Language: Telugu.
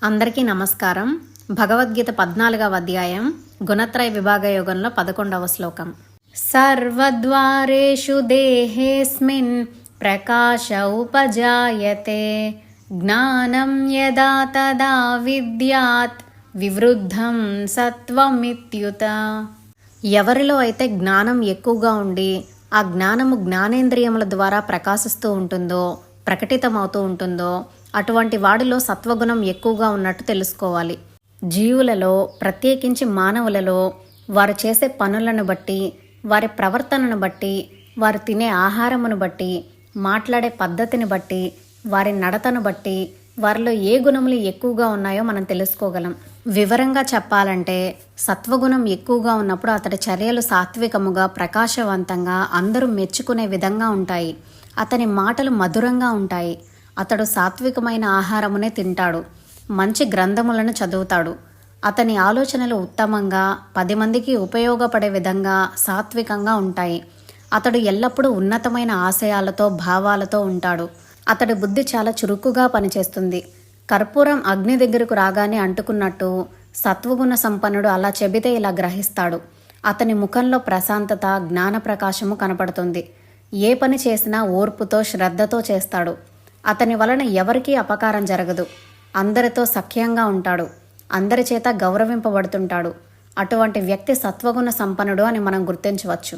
అందరికీ నమస్కారం. భగవద్గీత 14వ అధ్యాయం గుణత్రయ విభాగ యోగంలో 11వ శ్లోకం. సర్వద్వారేషు దేహేస్మిన్ ప్రకాశ ఉపజాయతే జ్ఞానం యదా తదా విద్యాత్ వివృద్ధం సత్వమిత్యుత. ఎవరిలో అయితే జ్ఞానం ఎక్కువగా ఉండి ఆ జ్ఞానము జ్ఞానేంద్రియముల ద్వారా ప్రకాశిస్తూ ఉంటుందో, ప్రకటితమవుతూ ఉంటుందో, అటువంటి వాడిలో సత్వగుణం ఎక్కువగా ఉన్నట్టు తెలుసుకోవాలి. జీవులలో, ప్రత్యేకించి మానవులలో వారు చేసే పనులను బట్టి, వారి ప్రవర్తనను బట్టి, వారు తినే ఆహారమును బట్టి, మాట్లాడే పద్ధతిని బట్టి, వారి నడతను బట్టి వారిలో ఏ గుణములు ఎక్కువగా ఉన్నాయో మనం తెలుసుకోగలం. వివరంగా చెప్పాలంటే సత్వగుణం ఎక్కువగా ఉన్నప్పుడు అతడి చర్యలు సాత్వికముగా, ప్రకాశవంతంగా, అందరూ మెచ్చుకునే విధంగా ఉంటాయి. అతని మాటలు మధురంగా ఉంటాయి. అతడు సాత్వికమైన ఆహారమునే తింటాడు, మంచి గ్రంథములను చదువుతాడు. అతని ఆలోచనలు ఉత్తమంగా, 10 మందికి ఉపయోగపడే విధంగా సాత్వికంగా ఉంటాయి. అతడు ఎల్లప్పుడూ ఉన్నతమైన ఆశయాలతో, భావాలతో ఉంటాడు. అతడి బుద్ధి చాలా చురుకుగా పనిచేస్తుంది. కర్పూరం అగ్ని దగ్గరకు రాగానే అంటుకున్నట్టు సత్వగుణ సంపన్నుడు అలా చెబితే ఇలా గ్రహిస్తాడు. అతని ముఖంలో ప్రశాంతత, జ్ఞాన ప్రకాశము కనపడుతుంది. ఏ పని చేసినా ఓర్పుతో, శ్రద్ధతో చేస్తాడు. అతని వలన ఎవరికీ అపకారం జరగదు. అందరితో సఖ్యంగా ఉంటాడు. అందరి చేత గౌరవింపబడుతుంటాడు. అటువంటి వ్యక్తి సత్వగుణ సంపన్నుడు అని మనం గుర్తించవచ్చు.